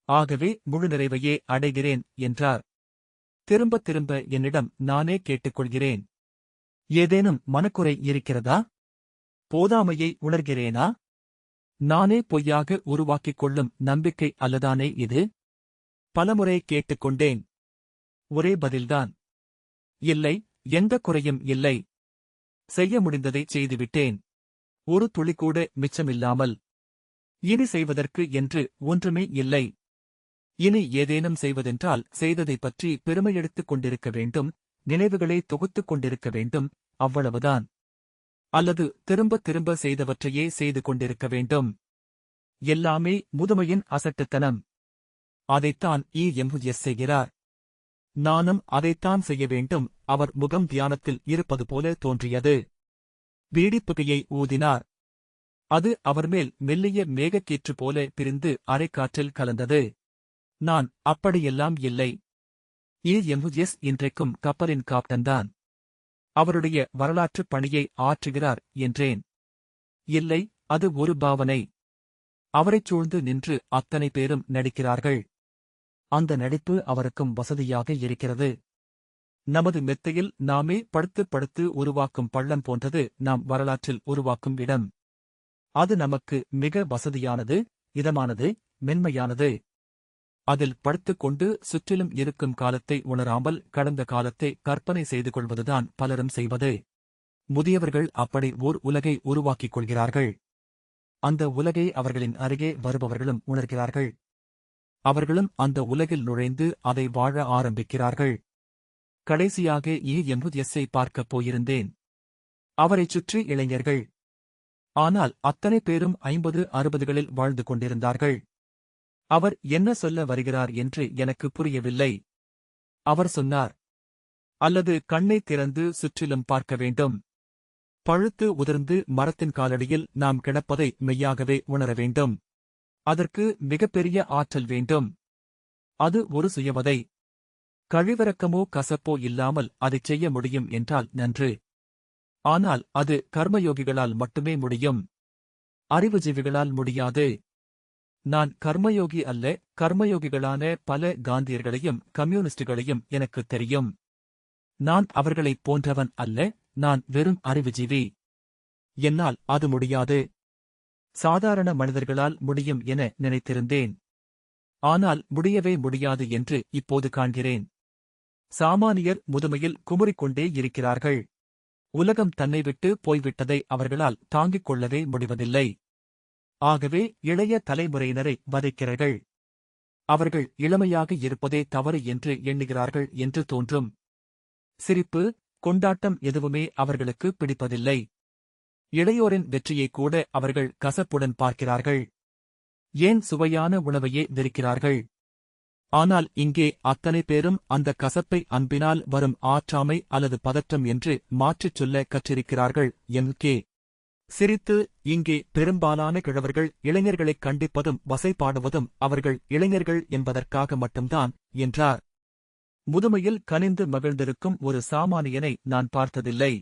Speaker 1: ஆகவே முழு நிறைவையே அடைகிறேன் என்றார். திரும்பத் திரும்ப என்னிடம் நானே கேட்டுக்கொள்கிறேன். ஏதேனும் மனக்குறை இருக்கிறதா? போதாமையை உணர்கிறேனா? நானே பொய்யாக உருவாக்கிக் கொள்ளும் நம்பிக்கை அல்லதானே இது? பலமுறை கேட்டுக்கொண்டேன். ஒரே பதில்தான். இல்லை, எந்த குறையும் இல்லை. செய்ய முடிந்ததை செய்துவிட்டேன். ஒரு துளிக்கூட மிச்சமில்லாமல். இனி செய்வதற்கு என்று ஒன்றுமே இல்லை. இனி ஏதேனும் செய்வதென்றால் செய்ததைப் பற்றி பெருமையெடுத்துக் கொண்டிருக்க வேண்டும், நினைவுகளை தொகுத்துக் கொண்டிருக்க வேண்டும், அவ்வளவுதான். அல்லது திரும்பத் திரும்ப செய்தவற்றையே செய்து கொண்டிருக்க வேண்டும். எல்லாமே முதுமையின் அசட்டுத்தனம். அதைத்தான் எம்எஸ் செய்கிறார். நானும் அதைத்தான் செய்ய வேண்டும். அவர் முகம் தியானத்தில் இருப்பது போல தோன்றியது. பீடிப்புகையை ஊதினார். அது அவர்மேல் மெல்லிய மேகக்கீற்று போல பிரிந்து அரைக்காற்றில் கலந்தது. நான் அப்படியெல்லாம் இல்லை. எம்எஸ் இன்றைக்கும் கப்பலின் காப்டன்தான். அவருடைய வரலாற்றுப் பணியை ஆற்றுகிறார் என்றேன். இல்லை, அது ஒரு பாவனை. அவரைச் சூழ்ந்து நின்று அத்தனை பேரும் நடிக்கிறார்கள். அந்த நடிப்பு அவருக்கும் வசதியாக இருக்கிறது. நமது மெத்தையில் நாமே படுத்து படுத்து உருவாக்கும் பள்ளம் போன்றது நாம் வரலாற்றில் உருவாக்கும் இடம். அது நமக்கு மிக வசதியானது, இதமானது, மென்மையானது. அதில் படுத்துக்கொண்டு சுற்றிலும் இருக்கும் காலத்தை உணராமல் கடந்த காலத்தை கற்பனை செய்து கொள்வதுதான் பலரும் செய்வது. முதியவர்கள் அப்படி ஓர் உலகை உருவாக்கிக் கொள்கிறார்கள். அந்த உலகை அவர்களின் அருகே வருபவர்களும் உணர்கிறார்கள். அவர்களும் அந்த உலகில் நுழைந்து அதை வாழ ஆரம்பிக்கிறார்கள். கடைசியாக எம்எஸ்ஐ பார்க்கப் போயிருந்தேன். அவரைச் சுற்றி இளைஞர்கள். ஆனால் அத்தனை பேரும் 50-60களில் வாழ்ந்து கொண்டிருந்தார்கள். அவர் என்ன சொல்ல வருகிறார் என்று எனக்கு புரியவில்லை. அவர் சொன்னார், அல்லது கண்ணை திறந்து சுற்றிலும் பார்க்க வேண்டும். பழுத்து உதிர்ந்து மரத்தின் காலடியில் நாம் கிடப்பதை மெய்யாகவே உணர வேண்டும். அதற்கு மிகப்பெரிய ஆற்றல் வேண்டும். அது ஒரு சுயவதை. கழிவிறக்கமோ கசப்போ இல்லாமல் அதைச் செய்ய முடியும் என்றால் நன்று. ஆனால் அது கர்மயோகிகளால் மட்டுமே முடியும். அறிவுஜீவிகளால் முடியாது. நான் கர்மயோகி அல்ல. கர்மயோகிகளான பல காந்தியர்களையும் கம்யூனிஸ்டுகளையும் எனக்குத் தெரியும். நான் அவர்களைப் போன்றவன் அல்ல. நான் வெறும் அறிவுஜீவி. என்னால் அது முடியாது. சாதாரண மனிதர்களால் முடியும் என நினைத்திருந்தேன். ஆனால் முடியவே முடியாது என்று இப்போது காண்கிறேன். சாமானியர் முதுமையில் குமுறிக்கொண்டே இருக்கிறார்கள். உலகம் தன்னை விட்டு போய்விட்டதை அவர்களால் தாங்கிக் கொள்ளவே முடிவதில்லை. ஆகவே இளைய தலைமுறையினரை வதைக்கிறார்கள். அவர்கள் இளமையாக இருப்பதே தவறு என்று எண்ணுகிறார்கள் என்று தோன்றும். சிரிப்பு, கொண்டாட்டம் எதுவுமே அவர்களுக்கு பிடிப்பதில்லை. இளையோரின் வெற்றியைக் கூட அவர்கள் கசப்புடன் பார்க்கிறார்கள். ஏன் சுவையான உணவையே வெறுக்கிறார்கள்? ஆனால் இங்கே அத்தனை பேரும் அந்த கசப்பை அன்பினால் வரும் ஆற்றாமை அல்லது பதற்றம் என்று மாற்றிச் சொல்ல கற்றிருக்கிறார்கள். எம்.கே. சிரித்து, இங்கே பெரும்பாலான கிழவர்கள் இளைஞர்களைக் கண்டிப்பதும் வசைபாடுவதும் அவர்கள் இளைஞர்கள் என்பதற்காக மட்டும்தான் என்றார். முதுமையில் கனிந்து மகிழ்ந்திருக்கும் ஒரு சாமானியனை நான் பார்த்ததில்லை.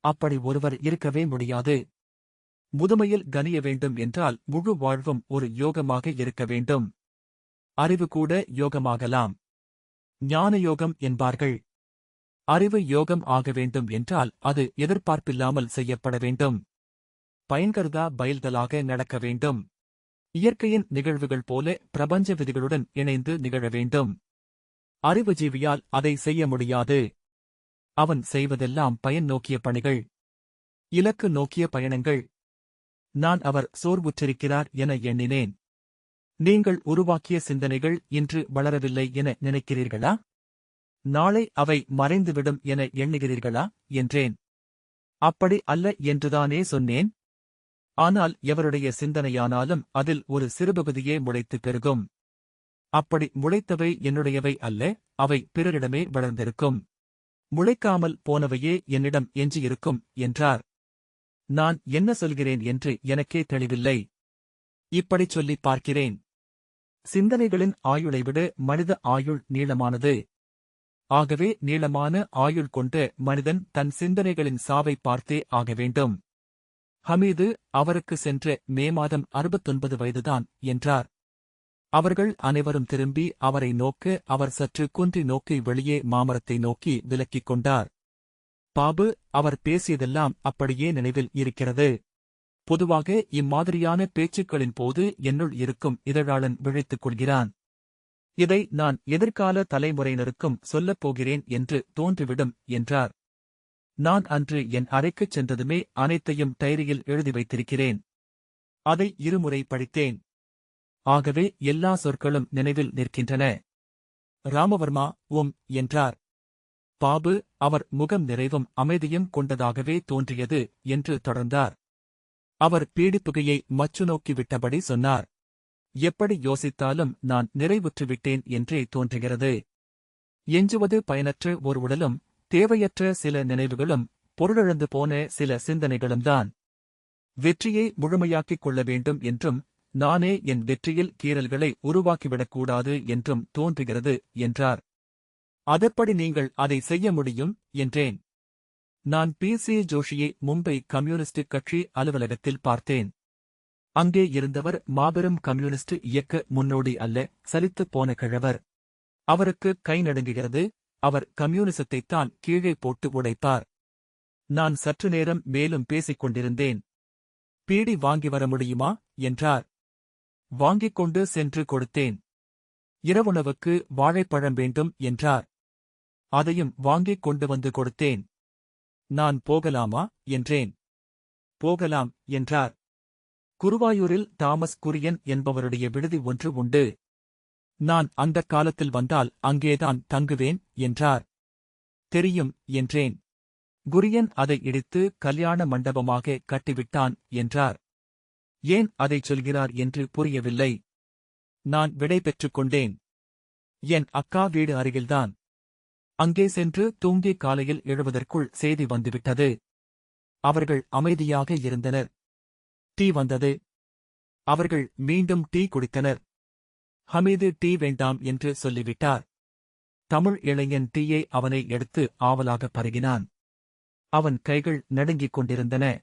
Speaker 1: அப்படி ஒருவர் இருக்கவே முடியாது. முதுமையில் கனிய வேண்டும் என்றால் முழு வாழ்வும் ஒரு யோகமாக இருக்க வேண்டும். அறிவு கூட யோகமாகலாம். ஞான யோகம் என்பார்கள். அறிவு யோகம் ஆக வேண்டும் என்றால் அது எதிர்பார்ப்பில்லாமல் செய்யப்பட வேண்டும். பயன்கருதா பயில்தலாக நடக்க வேண்டும். இயற்கையின் நிகழ்வுகள் போல பிரபஞ்ச விதிகளுடன் இணைந்து நிகழ வேண்டும். அறிவுஜீவியால் அதை செய்ய முடியாது. அவன் செய்வதெல்லாம் பயன் நோக்கிய பணிகள், இலக்கு நோக்கிய பயணங்கள். நான் அவர் சோர்வுற்றிருக்கிறார் என எண்ணினேன். நீங்கள் உருவாக்கிய சிந்தனைகள் இன்று வளரவில்லை என நினைக்கிறீர்களா? நாளை அவை மறைந்துவிடும் என எண்ணுகிறீர்களா என்றேன். அப்படி அல்ல என்றுதானே சொன்னேன். ஆனால் எவருடைய சிந்தனையானாலும் அதில் ஒரு சிறுபகுதியே முளைத்து பெருகும். அப்படி முளைத்தவை என்னுடையவை அல்ல, அவை பிறரிடமே வளர்ந்திருக்கும். முளைக்காமல் போனவையே என்னிடம் எஞ்சியிருக்கும் என்றார். நான் என்ன சொல்கிறேன் என்று எனக்கே தெளிவில்லை. இப்படிச் சொல்லிப் பார்க்கிறேன். சிந்தனைகளின் ஆயுளை விட மனித ஆயுள் நீளமானது. ஆகவே நீளமான ஆயுள் கொண்ட மனிதன் தன் சிந்தனைகளின் சாவை பார்த்தே ஆக வேண்டும். ஹமீது, அவருக்கு சென்ற மே மாதம் 69 வயதுதான் என்றார். அவர்கள் அனைவரும் திரும்பி அவரை நோக்க அவர் சற்று குன்றி நோக்கி வெளியே மாமரத்தை நோக்கி விலக்கிக் கொண்டார். பாபு, அவர் பேசியதெல்லாம் அப்படியே நினைவில் இருக்கிறது. பொதுவாக இம்மாதிரியான பேச்சுக்களின் போது என்னுள் இருக்கும் இதழாளன் விழித்துக் கொள்கிறான். இதை நான் எதிர்கால தலைமுறையினருக்கும் சொல்லப் போகிறேன் என்று தோன்றிவிடும் என்றார். நான் அன்று என் அறைக்குச் சென்றதுமே அனைத்தையும் டைரியில் எழுதி வைத்திருக்கிறேன். அதை இருமுறை படித்தேன். ஆகவே எல்லா சொற்களும் நினைவில் நிற்கின்றன. ராமவர்மா என்றார். பாபு, அவர் முகம் நிறைவும் அமைதியும் கொண்டதாகவே தோன்றியது என்று தொடர்ந்தார். அவர் பீடிப்புகையை மச்சு நோக்கி விட்டபடி சொன்னார். எப்படி யோசித்தாலும் நான் நிறைவுற்றுவிட்டேன் என்றே தோன்றுகிறது. எஞ்சுவது பயனற்ற ஒரு உடலும், தேவையற்ற சில நினைவுகளும், பொருளிழந்து போன சில சிந்தனைகளும்தான். வெற்றியை முழுமையாக்கிக் கொள்ள வேண்டும் என்றும் நானே என் வெற்றியில் கீறல்களை உருவாக்கிவிடக்கூடாது என்றும் தோன்றுகிறது என்றார். அதெப்படி நீங்கள் அதை செய்ய முடியும் என்றேன். நான் பி.சி. ஜோஷியை மும்பை கம்யூனிஸ்ட் கட்சி அலுவலகத்தில் பார்த்தேன். அங்கே இருந்தவர் மாபெரும் கம்யூனிஸ்ட் இயக்க முன்னோடி அல்ல, சலித்துப் போன கிழவர். அவருக்கு கை நடுங்குகிறது. அவர் கம்யூனிசத்தைத்தான் கீழே போட்டு உடைப்பார். நான் சற்று நேரம் மேலும் பேசிக் கொண்டிருந்தேன். பீடி வாங்கி வர முடியுமா என்றார். வாங்கிக் கொண்டு சென்று கொடுத்தேன். இரவுணவுக்கு வாழைப்பழம் வேண்டும் என்றார். அதையும் வாங்கிக் கொண்டு வந்து கொடுத்தேன். நான் போகலாமா என்றேன். போகலாம் என்றார். குருவாயூரில் தாமஸ் குரியன் என்பவருடைய விடுதி ஒன்று உண்டு. நான் அந்தக் காலத்தில் வந்தால் அங்கேதான் தங்குவேன் என்றார். தெரியும் என்றேன். குரியன் அதை இடித்து கல்யாண மண்டபமாக கட்டிவிட்டான் என்றார். ஏன் அதைச் சொல்கிறார் என்று புரியவில்லை. நான் விடை பெற்றுக் கொண்டேன். என் அக்கா வீடு அருகில்தான். அங்கே சென்று தூங்கி காலையில் எழுவதற்குள் செய்தி வந்துவிட்டது. அவர்கள் அமைதியாக இருந்தனர். டீ வந்தது. அவர்கள் மீண்டும் டீ குடித்தனர். ஹமீது டீ வேண்டாம் என்று சொல்லிவிட்டார். தமிழ் இளைஞன் டீயை அவனை எடுத்து ஆவலாக பருகினான். அவன் கைகள் நடுங்கிக் கொண்டிருந்தன.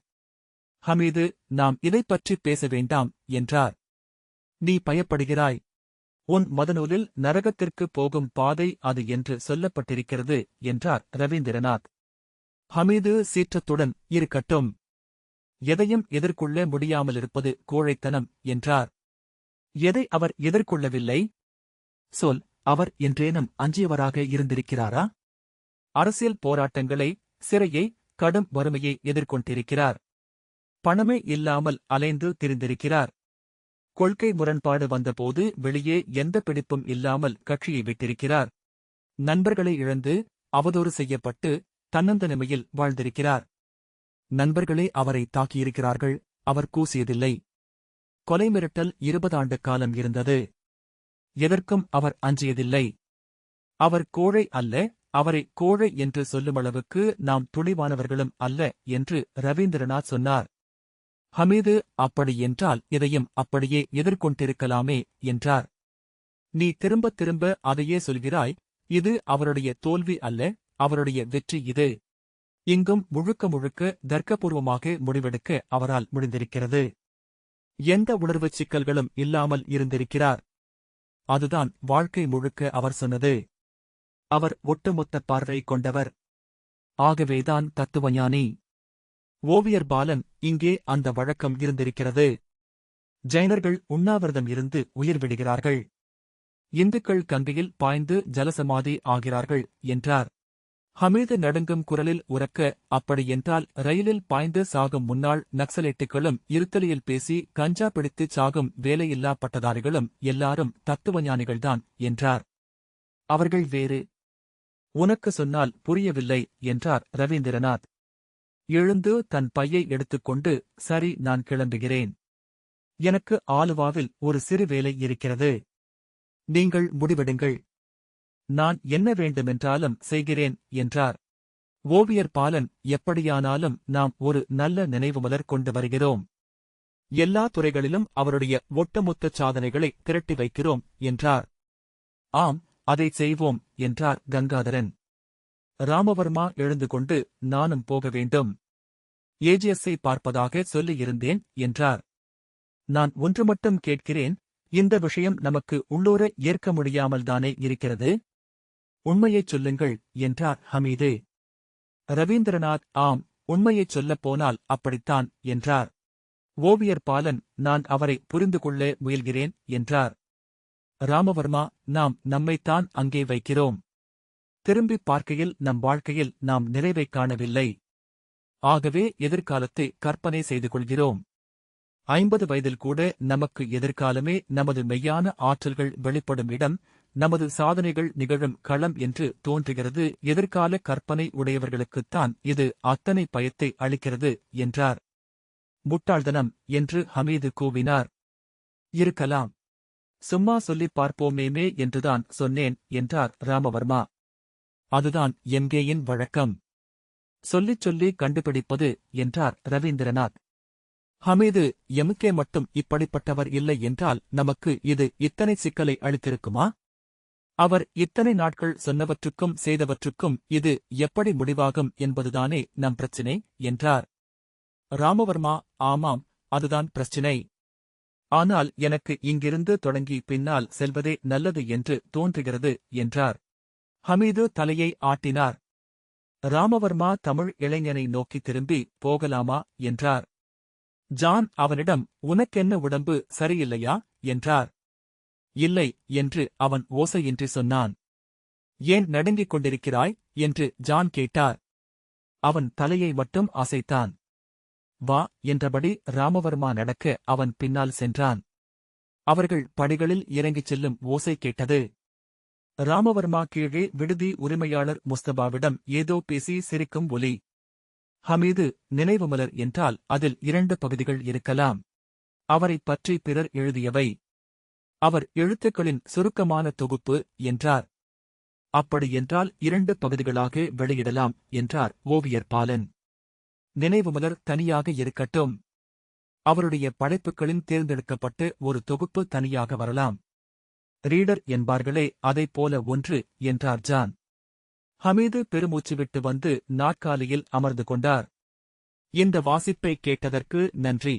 Speaker 1: ஹமீது, நாம் இதைப் பற்றி பேச வேண்டாம் என்றார். நீ பயப்படுகிறாய். உன் மதநூலில் நரகத்திற்குப் போகும் பாதை அது என்று சொல்லப்பட்டிருக்கிறது என்றார் ரவீந்திரநாத். ஹமீது சீற்றத்துடன், இருக்கட்டும். எதையும் எதிர்கொள்ள முடியாமலிருப்பது கோழைத்தனம் என்றார். எதை அவர் எதிர்கொள்ளவில்லை? சொல். அவர் என்றேனும் அஞ்சியவராக இருந்திருக்கிறாரா? அரசியல் போராட்டங்களை, சிறையை, கடும் வறுமையை எதிர்கொண்டிருக்கிறார். பணமே இல்லாமல் அலைந்து திரிந்திருக்கிறார். கொள்கை முரண்பாடு வந்தபோது வெளியே எந்த பிடிப்பும் இல்லாமல் கட்சியை விட்டிருக்கிறார். நண்பர்களை இழந்து அவதூறு செய்யப்பட்டு தன்னந்தனிமையில் வாழ்ந்திருக்கிறார். நண்பர்களே அவரை தாக்கியிருக்கிறார்கள். அவர் கூசியதில்லை. கொலை மிரட்டல் 20 ஆண்டு காலம் இருந்தது. எதற்கும் அவர் அஞ்சியதில்லை. அவர் கோழை அல்ல, அவரை கோழை என்று சொல்லுமளவுக்கு நாம் துணிவானவர்களும் அல்ல என்று ரவீந்திரநாத் சொன்னார். ஹமீது, அப்படி என்றால் இதையும் அப்படியே எதிர்கொண்டிருக்கலாமே என்றார். நீ திரும்பத் திரும்ப அதையே சொல்கிறாய். இது அவருடைய தோல்வி அல்ல, அவருடைய வெற்றி இது. இங்கும் முழுக்க முழுக்க தர்க்கபூர்வமாக முடிவெடுக்க அவரால் முடிந்திருக்கிறது. எந்த உணர்வுச் சிக்கல்களும் இல்லாமல் இருந்திருக்கிறார். அதுதான் வாழ்க்கை முழுக்க அவர் சொன்னது. அவர் ஒட்டுமொத்த பார்வை கொண்டவர். ஆகவேதான் தத்துவஞானி. ஓவியர் பாலன், இங்கே அந்த வழக்கம் இருந்திருக்கிறது. ஜைனர்கள் உண்ணாவிரதம் இருந்து உயிர் விடுகிறார்கள். இந்துக்கள் கங்கையில் பாய்ந்து ஜலசமாதி ஆகிறார்கள் என்றார். ஹமீது நடுங்கும் குரலில் உரக்க, அப்படியென்றால் ரயிலில் பாய்ந்து சாகும் முன்னாள் நக்சலைட்டுகளும் இருத்தலியில் பேசி கஞ்சா பிடித்துச் சாகும் வேலையில்லா பட்டதாரிகளும் எல்லாரும் தத்துவஞானிகள்தான் என்றார். அவர்கள் வேறு. உனக்கு சொன்னால் புரியவில்லை என்றார் ரவீந்திரநாத். எழுந்து தன் பையை எடுத்துக்கொண்டு, சரி, நான் கிளம்புகிறேன். எனக்கு ஆலுவாவில் ஒரு சிறு வேலை இருக்கிறது. நீங்கள் முடிவெடுங்கள். நான் என்ன வேண்டுமென்றாலும் செய்கிறேன் என்றார். ஓவியர் பாலன், எப்படியானாலும் நாம் ஒரு நல்ல நினைவுமலர் கொண்டு வருகிறோம். எல்லா துறைகளிலும் அவருடைய ஒட்டுமொத்த சாதனைகளை திரட்டி வைக்கிறோம் என்றார். ஆம், அதைச் செய்வோம் என்றார் கங்காதரன். ராமவர்மா எழுந்து கொண்டு, நானும் போக வேண்டும். ஏஜிஎஸ்ஐ பார்ப்பதாக சொல்லியிருந்தேன் என்றார். நான் ஒன்று மட்டும் கேட்கிறேன், இந்த விஷயம் நமக்கு உள்ளூர ஏற்க முடியாமல்தானே இருக்கிறது? உண்மையைச் சொல்லுங்கள் என்றார் ஹமீது. ரவீந்திரநாத், ஆம், உண்மையைச் சொல்லப் போனால் அப்படித்தான் என்றார். ஓவியர் பாலன், நான் அவரை புரிந்து கொள்ள முயல்கிறேன் என்றார். ராமவர்மா, நாம் நம்மைத்தான் அங்கே வைக்கிறோம். திரும்பிப் பார்க்கையில் நம் வாழ்க்கையில் நாம் நிறைவைக் காணவில்லை. ஆகவே எதிர்காலத்தை கற்பனை செய்து கொள்கிறோம். 50 வயதில் கூட நமக்கு எதிர்காலமே நமது மெய்யான ஆற்றல்கள் வெளிப்படும் இடம், நமது சாதனைகள் நிகழும் களம் என்று தோன்றுகிறது. எதிர்கால கற்பனை உடையவர்களுக்குத்தான் இது அத்தனை பயத்தை அளிக்கிறது என்றார். முட்டாள்தனம் என்று ஹமீது கூவினார். இருக்கலாம். சும்மா சொல்லிப் பார்ப்போமேமே என்றுதான் சொன்னேன் என்றார் ராமவர்மா. அதுதான் எம்கேயின் வழக்கம். சொல்லிச் சொல்லி கண்டுபிடிப்பது என்றார் ரவீந்திரநாத். ஹமீது, எமக்கே மட்டும் இப்படிப்பட்டவர் இல்லை என்றால் நமக்கு இது இத்தனை சிக்கலை அளித்திருக்குமா? அவர் இத்தனை நாட்கள் சொன்னவற்றுக்கும் செய்தவற்றுக்கும் இது எப்படி முடிவாகும் என்பதுதானே நம் பிரச்சினை என்றார். ராமவர்மா, ஆமாம், அதுதான் பிரச்சினை. ஆனால் எனக்கு இங்கிருந்து தொடங்கி பின்னால் செல்வதே நல்லது என்று தோன்றுகிறது என்றார். ஹமீது தலையை ஆட்டினார். ராமவர்மா தமிழ் இளைஞனை நோக்கி திரும்பி, போகலாமா என்றார். ஜான் அவனிடம், உனக்கென்ன உடம்பு சரியில்லையா என்றார். இல்லை என்று அவன் ஓசையின்றி சொன்னான். ஏன் நடுங்கிக் கொண்டிருக்கிறாய் என்று ஜான் கேட்டார். அவன் தலையை மட்டும் அசைத்தான். வா என்றபடி ராமவர்மா நடக்க அவன் பின்னால் சென்றான். அவர்கள் படிகளில் இறங்கிச் செல்லும் ஓசை கேட்டது. ராமவர்மா கீழே விடுதி உரிமையாளர் முஸ்தபாவிடம் ஏதோ பேசி சிரிக்கும் ஒலி. ஹமீது, நினைவுமலர் என்றால் அதில் 2 பகுதிகள் இருக்கலாம். அவரைப் பற்றி பிறர் எழுதியவை. அவர் எழுத்துக்களின் சுருக்கமான தொகுப்பு என்றார். அப்படியென்றால் 2 பகுதிகளாக வெளியிடலாம் என்றார் ஓவியர் பாலன். நினைவுமலர் தனியாக இருக்கட்டும். அவருடைய படைப்புகளின் தேர்ந்தெடுக்கப்பட்டு ஒரு தொகுப்பு தனியாக வரலாம். ரீடர் என்பார்களே, அதைப் போல ஒன்று என்றார் ஜான். ஹமீது பெருமூச்சு விட்டு வந்து நாற்காலியில் அமர்ந்து கொண்டார். இந்த வாசிப்பை கேட்டதற்கு நன்றி.